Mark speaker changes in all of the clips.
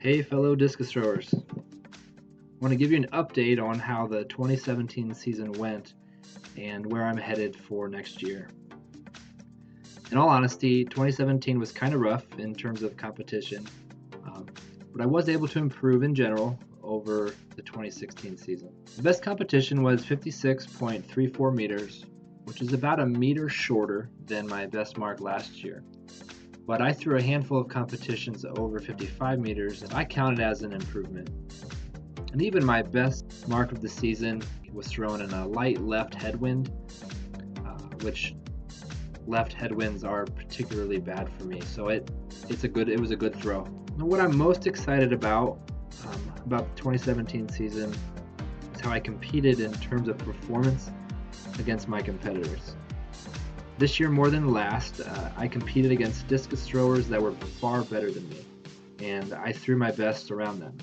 Speaker 1: Hey fellow discus throwers, I want to give you an update on how the 2017 season went and where I'm headed for next year. In all honesty, 2017 was kind of rough in terms of competition, um, but I was able to improve in general over the 2016 season. The best competition was 56.34 meters, which is about a meter shorter than my best mark last year. But I threw a handful of competitions over 55 meters, and I count it as an improvement. And even my best mark of the season was thrown in a light left headwind, which left headwinds are particularly bad for me. So it was a good throw. Now, what I'm most excited about the 2017 season is how I competed in terms of performance against my competitors. This year, more than last, I competed against discus throwers that were far better than me, and I threw my best around them,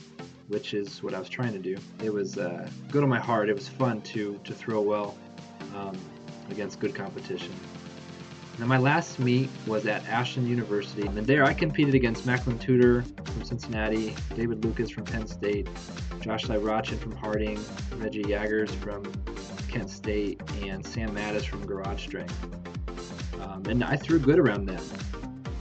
Speaker 1: which is what I was trying to do. It was good on my heart. It was fun to throw well against good competition. Now, my last meet was at Ashland University, and there I competed against Macklin Tudor from Cincinnati, David Lucas from Penn State, Josh Lyrachin from Harding, Reggie Jaggers from Kent State, and Sam Mattis from Garage Strength. And I threw good around them.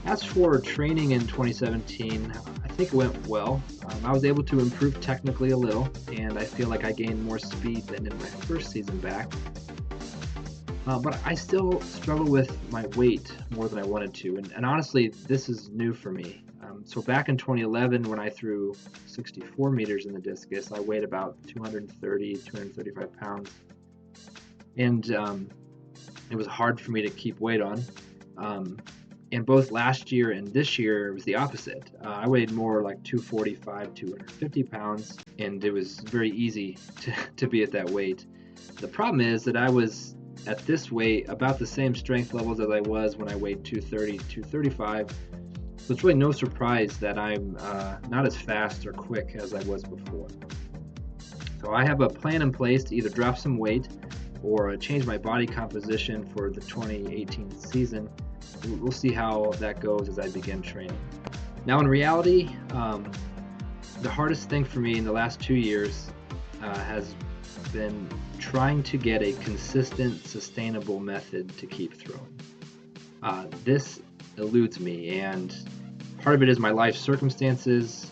Speaker 1: As for training in 2017, I think it went well. I was able to improve technically a little, and I feel like I gained more speed than in my first season back. But I still struggle with my weight more than I wanted to, and honestly, this is new for me. So back in 2011, when I threw 64 meters in the discus, I weighed about 230, 235 pounds. And it was hard for me to keep weight on. And both last year and this year, it was the opposite. I weighed more like 245, 250 pounds, and it was very easy to be at that weight. The problem is that I was at this weight about the same strength levels as I was when I weighed 230, 235. So it's really no surprise that I'm not as fast or quick as I was before. So I have a plan in place to either drop some weight or change my body composition for the 2018 season. We'll see how that goes as I begin training. Now, in reality, the hardest thing for me in the last 2 years has been trying to get a consistent, sustainable method to keep throwing. This eludes me, and part of it is my life circumstances,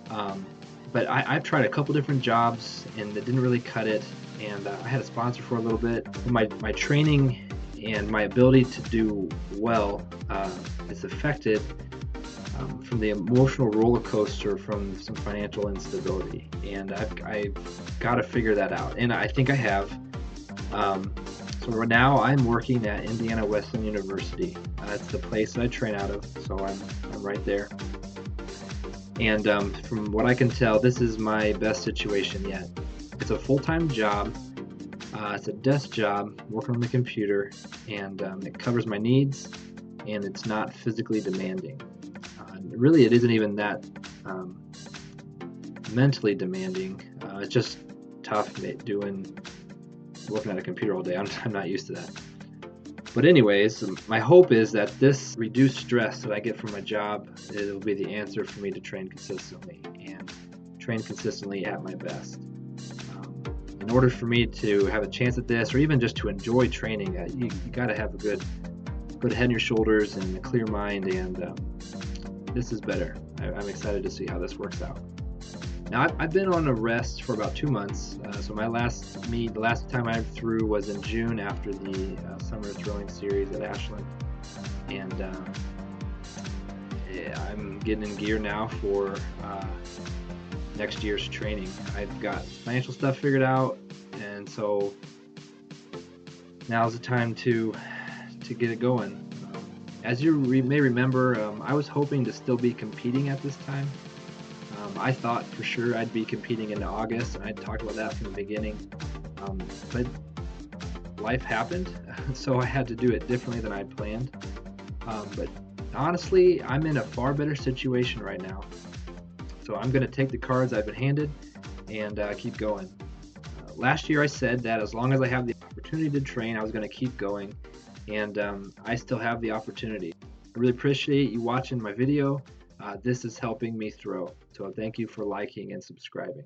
Speaker 1: but I've tried a couple different jobs and it didn't really cut it. And I had a sponsor for a little bit. My training and my ability to do well is affected from the emotional roller coaster from some financial instability. And I've got to figure that out. And I think I have. So right now I'm working at Indiana Wesleyan University. It's the place that I train out of, so I'm right there. And from what I can tell, this is my best situation yet. It's a full-time job. It's a desk job, working on the computer, and it covers my needs, and it's not physically demanding. Really, it isn't even that mentally demanding. It's just tough working at a computer all day. I'm not used to that. But anyways, my hope is that this reduced stress that I get from my job, it'll be the answer for me to train consistently and train consistently at my best. In order for me to have a chance at this, or even just to enjoy training, you got to have a good head on your shoulders and a clear mind, and this is better. I'm excited to see how this works out. Now, I've been on a rest for about 2 months, so my last meet, the last time I threw was in June after the summer throwing series at Ashland, and I'm getting in gear now for next year's training. I've got financial stuff figured out, and so now's the time to get it going. As you may remember, I was hoping to still be competing at this time. I thought for sure I'd be competing in August, and I talked about that from the beginning, but life happened, so I had to do it differently than I'd planned. But honestly, I'm in a far better situation right now. So I'm going to take the cards I've been handed and keep going. Last year I said that as long as I have the opportunity to train, I was going to keep going, and I still have the opportunity. I really appreciate you watching my video. This is helping me throw. So thank you for liking and subscribing.